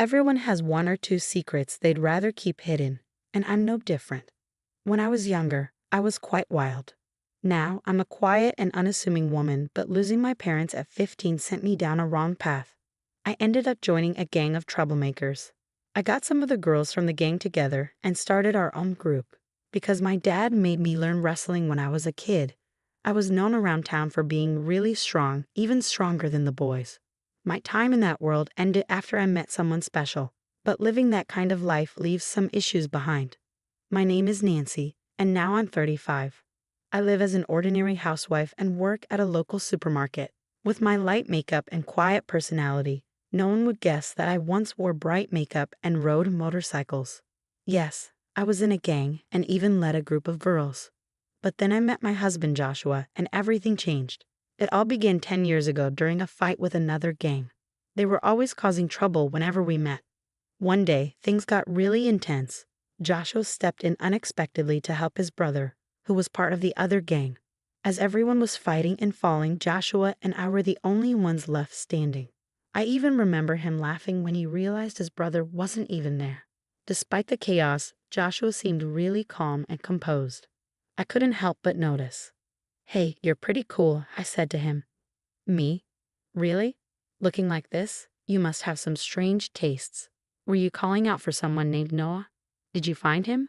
Everyone has one or two secrets they'd rather keep hidden, and I'm no different. When I was younger, I was quite wild. Now, I'm a quiet and unassuming woman, but losing my parents at 15 sent me down a wrong path. I ended up joining a gang of troublemakers. I got some of the girls from the gang together and started our own group. Because my dad made me learn wrestling when I was a kid, I was known around town for being really strong, even stronger than the boys. My time in that world ended after I met someone special, but living that kind of life leaves some issues behind. My name is Nancy, and now I'm 35. I live as an ordinary housewife and work at a local supermarket. With my light makeup and quiet personality, no one would guess that I once wore bright makeup and rode motorcycles. Yes, I was in a gang and even led a group of girls. But then I met my husband Joshua and everything changed. It all began 10 years ago during a fight with another gang. They were always causing trouble whenever we met. One day, things got really intense. Joshua stepped in unexpectedly to help his brother, who was part of the other gang. As everyone was fighting and falling, Joshua and I were the only ones left standing. I even remember him laughing when he realized his brother wasn't even there. Despite the chaos, Joshua seemed really calm and composed. I couldn't help but notice. "Hey, you're pretty cool," I said to him. "Me? Really? Looking like this? You must have some strange tastes. Were you calling out for someone named Noah? Did you find him?"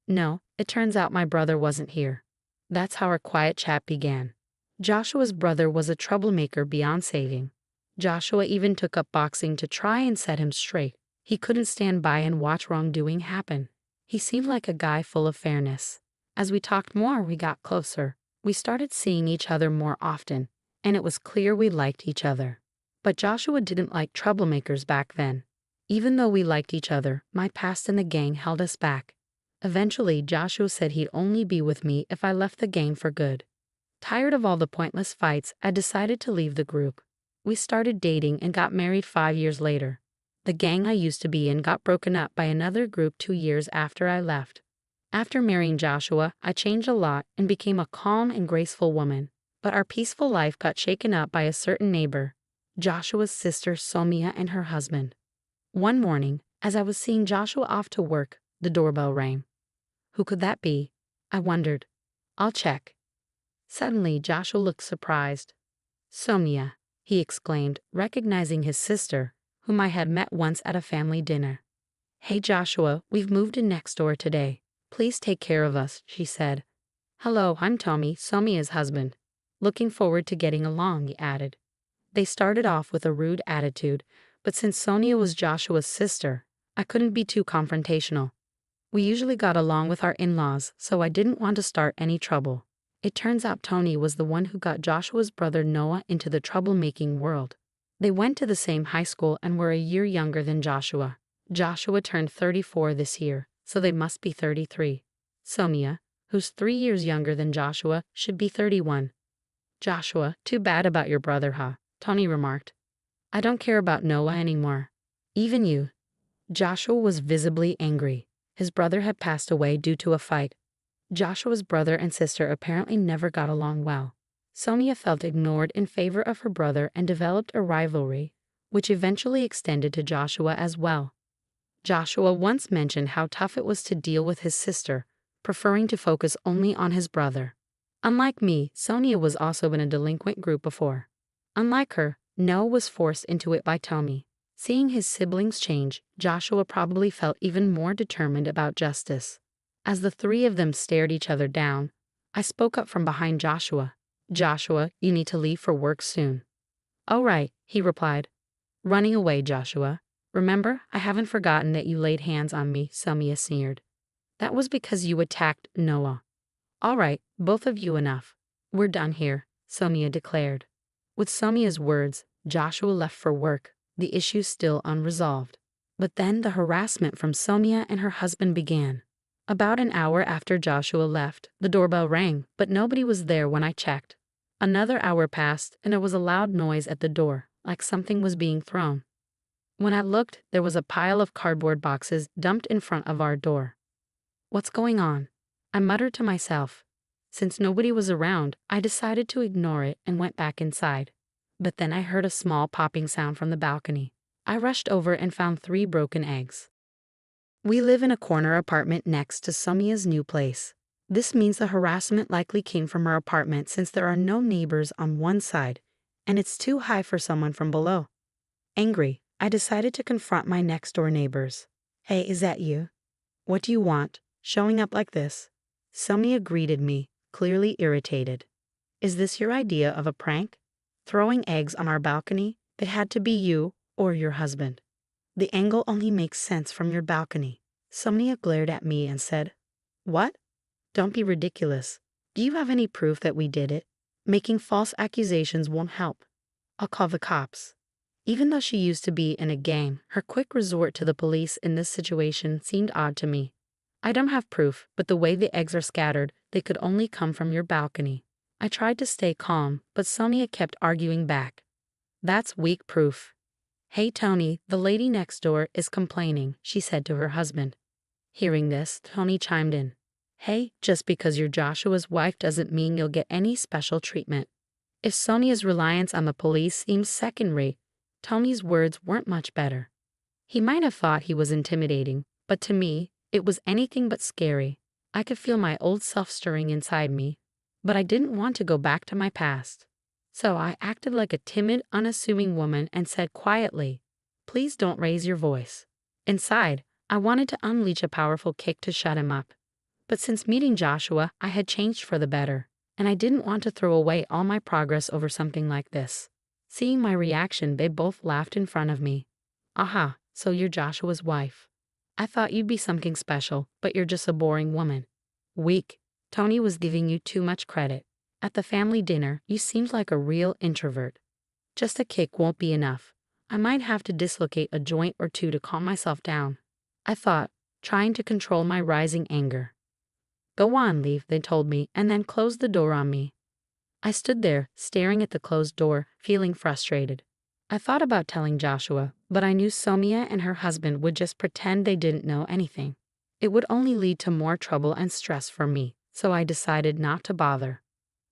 "No, it turns out my brother wasn't here." That's how our quiet chat began. Joshua's brother was a troublemaker beyond saving. Joshua even took up boxing to try and set him straight. He couldn't stand by and watch wrongdoing happen. He seemed like a guy full of fairness. As we talked more, we got closer. We started seeing each other more often, and it was clear we liked each other. But Joshua didn't like troublemakers back then. Even though we liked each other, my past in the gang held us back. Eventually, Joshua said he'd only be with me if I left the gang for good. Tired of all the pointless fights, I decided to leave the group. We started dating and got married 5 years later. The gang I used to be in got broken up by another group 2 years after I left. After marrying Joshua, I changed a lot and became a calm and graceful woman. But our peaceful life got shaken up by a certain neighbor, Joshua's sister Somia and her husband. One morning, as I was seeing Joshua off to work, the doorbell rang. Who could that be? I wondered. I'll check. Suddenly, Joshua looked surprised. Somia, he exclaimed, recognizing his sister, whom I had met once at a family dinner. Hey Joshua, we've moved in next door today. Please take care of us, she said. Hello, I'm Tommy, Somia's husband. Looking forward to getting along, he added. They started off with a rude attitude, but since Sonia was Joshua's sister, I couldn't be too confrontational. We usually got along with our in-laws, so I didn't want to start any trouble. It turns out Tony was the one who got Joshua's brother Noah into the troublemaking world. They went to the same high school and were a year younger than Joshua. Joshua turned 34 this year, so they must be 33. Somia, who's 3 years younger than Joshua, should be 31. Joshua, too bad about your brother, huh? Tony remarked. I don't care about Noah anymore. Even you. Joshua was visibly angry. His brother had passed away due to a fight. Joshua's brother and sister apparently never got along well. Sonia felt ignored in favor of her brother and developed a rivalry, which eventually extended to Joshua as well. Joshua once mentioned how tough it was to deal with his sister, preferring to focus only on his brother. Unlike me, Sonia was also in a delinquent group before. Unlike her, Noah was forced into it by Tommy. Seeing his siblings change, Joshua probably felt even more determined about justice. As the three of them stared each other down, I spoke up from behind Joshua. Joshua, you need to leave for work soon. All right, he replied. Running away, Joshua. Remember, I haven't forgotten that you laid hands on me, Somia sneered. That was because you attacked Noah. All right, both of you enough. We're done here, Somia declared. With Somia's words, Joshua left for work, the issue still unresolved. But then the harassment from Somia and her husband began. About an hour after Joshua left, the doorbell rang, but nobody was there when I checked. Another hour passed, and there was a loud noise at the door, like something was being thrown. When I looked, there was a pile of cardboard boxes dumped in front of our door. What's going on? I muttered to myself. Since nobody was around, I decided to ignore it and went back inside. But then I heard a small popping sound from the balcony. I rushed over and found 3 broken eggs. We live in a corner apartment next to Somia's new place. This means the harassment likely came from her apartment since there are no neighbors on one side, and it's too high for someone from below. Angry, I decided to confront my next-door neighbors. "Hey, is that you? What do you want, showing up like this?" Somia greeted me, clearly irritated. "Is this your idea of a prank? Throwing eggs on our balcony? It had to be you or your husband. The angle only makes sense from your balcony." Somnia glared at me and said, "What? Don't be ridiculous. Do you have any proof that we did it? Making false accusations won't help. I'll call the cops." Even though she used to be in a gang, her quick resort to the police in this situation seemed odd to me. "I don't have proof, but the way the eggs are scattered, they could only come from your balcony." I tried to stay calm, but Sonia kept arguing back. "That's weak proof." "Hey Tony, the lady next door is complaining," she said to her husband. Hearing this, Tony chimed in. "Hey, just because you're Joshua's wife doesn't mean you'll get any special treatment." If Sonia's reliance on the police seems second-rate, Tony's words weren't much better. He might have thought he was intimidating, but to me, it was anything but scary. I could feel my old self stirring inside me, but I didn't want to go back to my past. So I acted like a timid, unassuming woman and said quietly, "Please don't raise your voice." Inside, I wanted to unleash a powerful kick to shut him up. But since meeting Joshua, I had changed for the better, and I didn't want to throw away all my progress over something like this. Seeing my reaction, they both laughed in front of me. "Aha, so you're Joshua's wife. I thought you'd be something special, but you're just a boring woman." "Weak. Tony was giving you too much credit. At the family dinner, you seemed like a real introvert." "Just a kick won't be enough. I might have to dislocate a joint or two to calm myself down," I thought, trying to control my rising anger. "Go on, leave," they told me, and then closed the door on me. I stood there, staring at the closed door, feeling frustrated. I thought about telling Joshua, but I knew Somia and her husband would just pretend they didn't know anything. It would only lead to more trouble and stress for me, so I decided not to bother.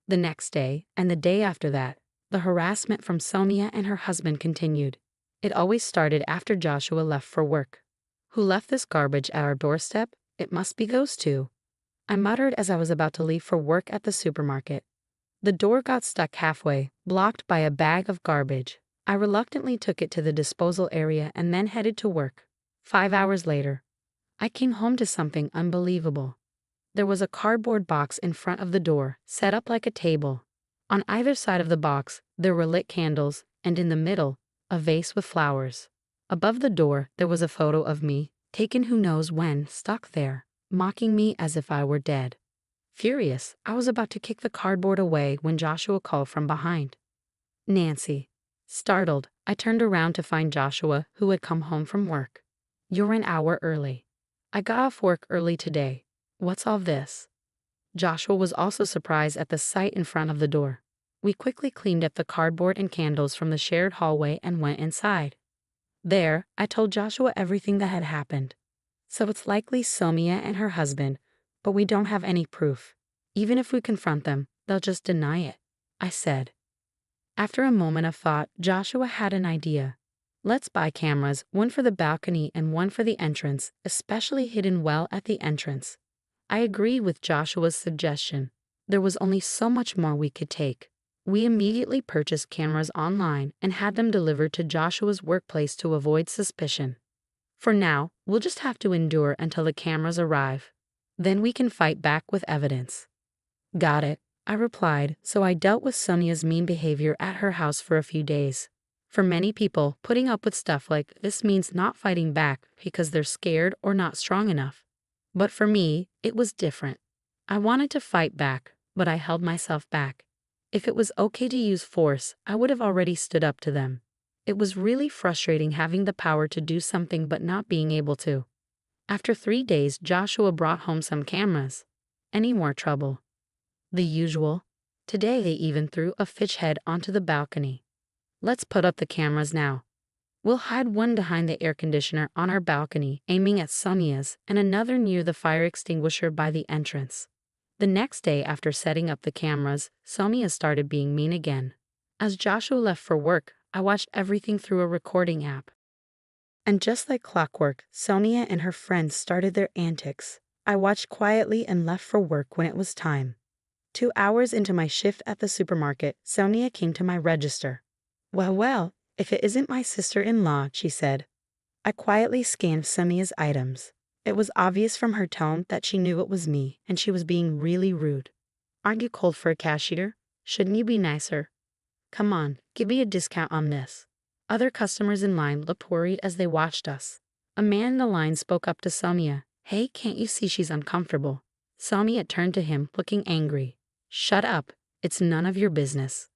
The next day, and the day after that, the harassment from Somia and her husband continued. It always started after Joshua left for work. "Who left this garbage at our doorstep? It must be those two," I muttered as I was about to leave for work at the supermarket. The door got stuck halfway, blocked by a bag of garbage. I reluctantly took it to the disposal area and then headed to work. 5 hours later, I came home to something unbelievable. There was a cardboard box in front of the door, set up like a table. On either side of the box, there were lit candles, and in the middle, a vase with flowers. Above the door, there was a photo of me, taken who knows when, stuck there, mocking me as if I were dead. Furious, I was about to kick the cardboard away when Joshua called from behind. "Nancy." Startled, I turned around to find Joshua, who had come home from work. "You're an hour early." "I got off work early today. What's all this?" Joshua was also surprised at the sight in front of the door. We quickly cleaned up the cardboard and candles from the shared hallway and went inside. There, I told Joshua everything that had happened. "So it's likely Somia and her husband, but we don't have any proof. Even if we confront them, they'll just deny it," I said. After a moment of thought, Joshua had an idea. "Let's buy cameras, one for the balcony and one for the entrance, especially hidden well at the entrance." I agreed with Joshua's suggestion. There was only so much more we could take. We immediately purchased cameras online and had them delivered to Joshua's workplace to avoid suspicion. For now, we'll just have to endure until the cameras arrive. Then we can fight back with evidence. "Got it," I replied, so I dealt with Sonia's mean behavior at her house for a few days. For many people, putting up with stuff like this means not fighting back because they're scared or not strong enough. But for me, it was different. I wanted to fight back, but I held myself back. If it was okay to use force, I would have already stood up to them. It was really frustrating having the power to do something but not being able to. After 3 days, Joshua brought home some cameras. Any more trouble? The usual. Today they even threw a fish head onto the balcony. "Let's put up the cameras now. We'll hide one behind the air conditioner on our balcony, aiming at Sonia's, and another near the fire extinguisher by the entrance." The next day after setting up the cameras, Sonia started being mean again. As Joshua left for work, I watched everything through a recording app. And just like clockwork, Sonia and her friends started their antics. I watched quietly and left for work when it was time. 2 hours into my shift at the supermarket, Sonia came to my register. Well, well, if it isn't my sister-in-law, she said. I quietly scanned Sonia's items. It was obvious from her tone that she knew it was me, and she was being really rude. Aren't you cold for a cashier? Shouldn't you be nicer? Come on, give me a discount on this. Other customers in line looked worried as they watched us. A man in the line spoke up to Sonia. Hey, can't you see she's uncomfortable? Sonia turned to him, looking angry. Shut up, it's none of your business.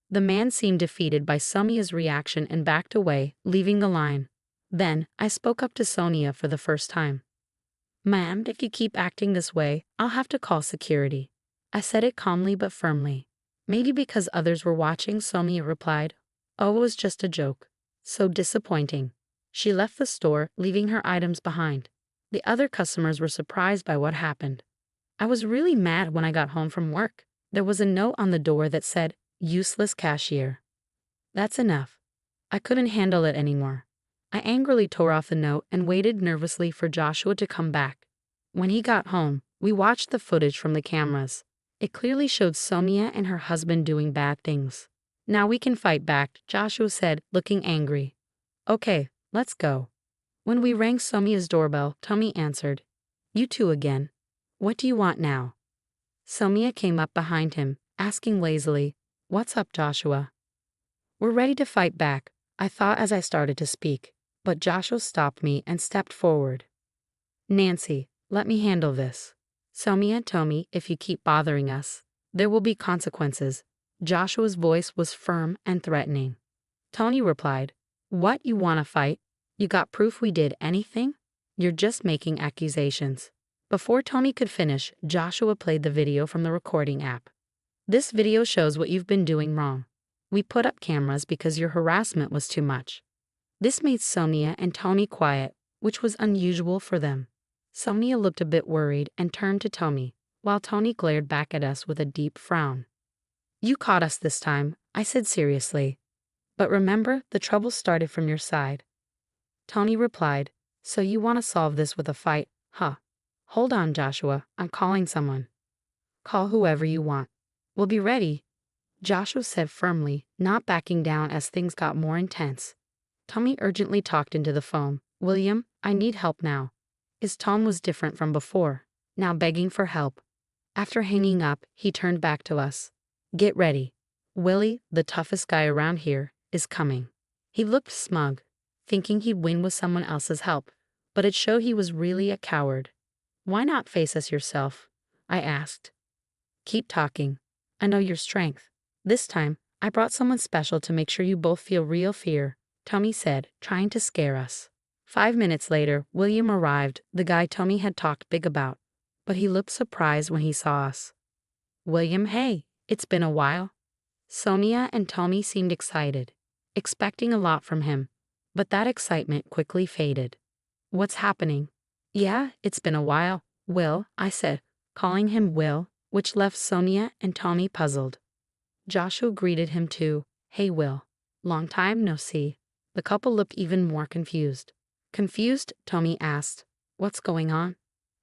The man seemed defeated by Sonia's reaction and backed away, leaving the line. Then, I spoke up to Sonia for the first time. Ma'am, if you keep acting this way, I'll have to call security. I said it calmly but firmly. Maybe because others were watching, Sonia replied. Oh, it was just a joke. So disappointing. She left the store, leaving her items behind. The other customers were surprised by what happened. I was really mad when I got home from work. There was a note on the door that said, useless cashier. That's enough. I couldn't handle it anymore. I angrily tore off the note and waited nervously for Joshua to come back. When he got home, we watched the footage from the cameras. It clearly showed Sonia and her husband doing bad things. Now we can fight back, Joshua said, looking angry. Okay, let's go. When we rang Sonia's doorbell, Tommy answered. You two again. What do you want now? Sonia came up behind him, asking lazily, What's up, Joshua? We're ready to fight back, I thought as I started to speak, but Joshua stopped me and stepped forward. Nancy, let me handle this. Sonia told me if you keep bothering us, there will be consequences. Joshua's voice was firm and threatening. Tony replied, What, you want to fight? You got proof we did anything? You're just making accusations. Before Tony could finish, Joshua played the video from the recording app. This video shows what you've been doing wrong. We put up cameras because your harassment was too much. This made Sonia and Tony quiet, which was unusual for them. Sonia looked a bit worried and turned to Tony, while Tony glared back at us with a deep frown. You caught us this time, I said seriously. But remember, the trouble started from your side. Tony replied, So you want to solve this with a fight, huh? Hold on, Joshua, I'm calling someone. Call whoever you want. We'll be ready, Joshua said firmly, not backing down as things got more intense. Tommy urgently talked into the phone. William, I need help now. His tone was different from before, now begging for help. After hanging up, he turned back to us. Get ready. Willie, the toughest guy around here, is coming. He looked smug, thinking he'd win with someone else's help, but it showed he was really a coward. Why not face us yourself? I asked. Keep talking. I know your strength. This time, I brought someone special to make sure you both feel real fear, Tommy said, trying to scare us. 5 minutes later, William arrived, the guy Tommy had talked big about, but he looked surprised when he saw us. William, hey, it's been a while. Sonia and Tommy seemed excited, expecting a lot from him, but that excitement quickly faded. What's happening? Yeah, it's been a while, Will, I said, calling him Will, which left Sonia and Tommy puzzled. Joshua greeted him too. Hey Will, long time no see. The couple looked even more confused. Confused, Tommy asked, What's going on?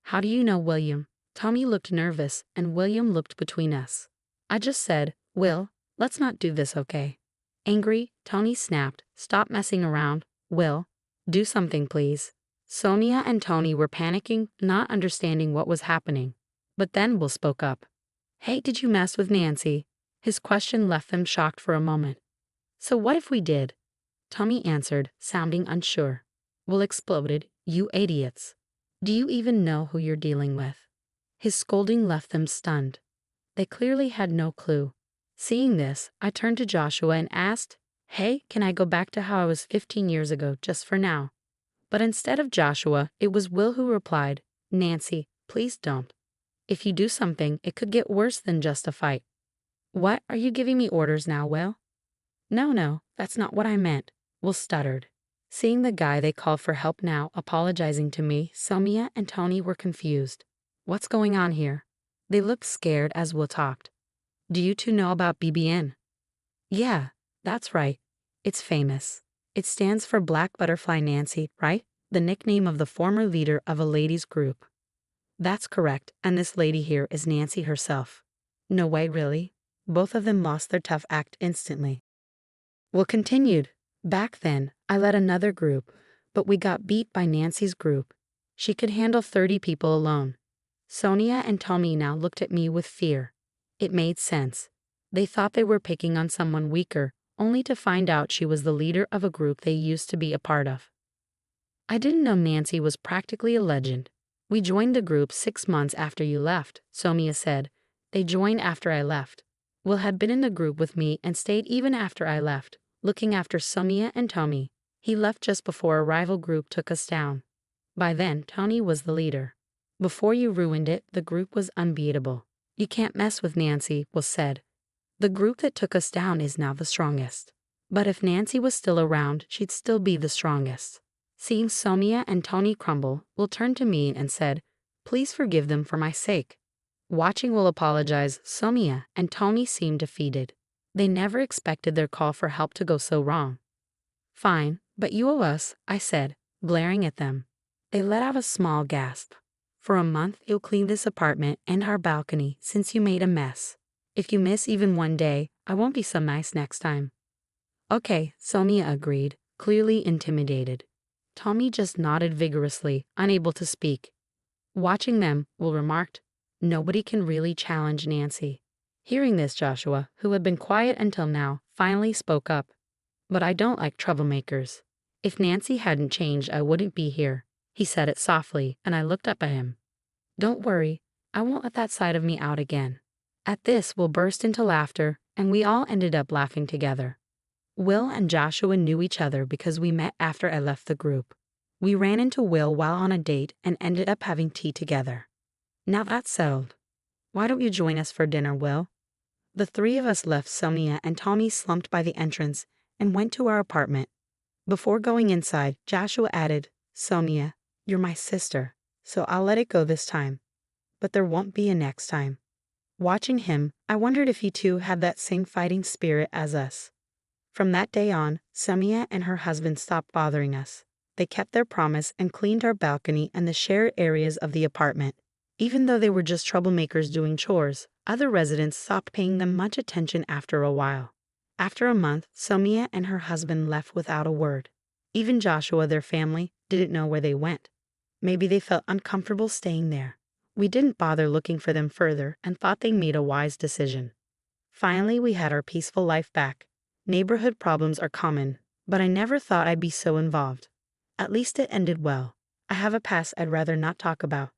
How do you know William? Tommy looked nervous and William looked between us. I just said, Will, let's not do this, okay? Angry, Tony snapped, Stop messing around. Will, do something please. Sonia and Tony were panicking, not understanding what was happening. But then Will spoke up. Hey, did you mess with Nancy? His question left them shocked for a moment. So what if we did? Tommy answered, sounding unsure. Will exploded, You idiots. Do you even know who you're dealing with? His scolding left them stunned. They clearly had no clue. Seeing this, I turned to Joshua and asked, Hey, can I go back to how I was 15 years ago just for now? But instead of Joshua, it was Will who replied, Nancy, please don't. If you do something, it could get worse than just a fight. What, are you giving me orders now, Will? No, that's not what I meant, Will stuttered. Seeing the guy they called for help now apologizing to me, Sonia and Tony were confused. What's going on here? They looked scared as Will talked. Do you two know about BBN? Yeah, that's right. It's famous. It stands for Black Butterfly Nancy, right? The nickname of the former leader of a ladies' group. That's correct, and this lady here is Nancy herself. No way, really? Both of them lost their tough act instantly. Will continued. Back then, I led another group, but we got beat by Nancy's group. She could handle 30 people alone. Sonia and Tommy now looked at me with fear. It made sense. They thought they were picking on someone weaker, only to find out she was the leader of a group they used to be a part of. I didn't know Nancy was practically a legend. We joined the group 6 months after you left, Sonia said. They joined after I left. Will had been in the group with me and stayed even after I left, looking after Sonia and Tommy. He left just before a rival group took us down. By then, Tony was the leader. Before you ruined it, the group was unbeatable. You can't mess with Nancy, Will said. The group that took us down is now the strongest. But if Nancy was still around, she'd still be the strongest. Seeing Sonia and Tony crumble, Will turned to me and said, "Please forgive them for my sake." Watching Will apologize, Sonia and Tony seemed defeated. They never expected their call for help to go so wrong. "Fine, but you owe us," I said, glaring at them. They let out a small gasp. "For a month, you'll clean this apartment and our balcony since you made a mess. If you miss even one day, I won't be so nice next time." "Okay," Sonia agreed, clearly intimidated. Tommy just nodded vigorously, unable to speak. Watching them, Will remarked, "Nobody can really challenge Nancy." Hearing this, Joshua, who had been quiet until now, finally spoke up. "But I don't like troublemakers. If Nancy hadn't changed, I wouldn't be here." He said it softly, and I looked up at him. "Don't worry, I won't let that side of me out again." At this, Will burst into laughter, and we all ended up laughing together. Will and Joshua knew each other because we met after I left the group. We ran into Will while on a date and ended up having tea together. Now that's settled. Why don't you join us for dinner, Will? The three of us left Sonia and Tommy slumped by the entrance and went to our apartment. Before going inside, Joshua added, "Sonia, you're my sister, so I'll let it go this time. But there won't be a next time." Watching him, I wondered if he too had that same fighting spirit as us. From that day on, Sonia and her husband stopped bothering us. They kept their promise and cleaned our balcony and the shared areas of the apartment. Even though they were just troublemakers doing chores, other residents stopped paying them much attention after a while. After a month, Sonia and her husband left without a word. Even Joshua, their family, didn't know where they went. Maybe they felt uncomfortable staying there. We didn't bother looking for them further and thought they made a wise decision. Finally, we had our peaceful life back. Neighborhood problems are common, but I never thought I'd be so involved. At least it ended well. I have a past I'd rather not talk about.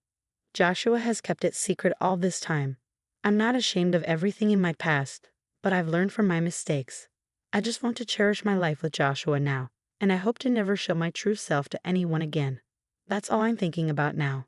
Joshua has kept it secret all this time. I'm not ashamed of everything in my past, but I've learned from my mistakes. I just want to cherish my life with Joshua now, and I hope to never show my true self to anyone again. That's all I'm thinking about now.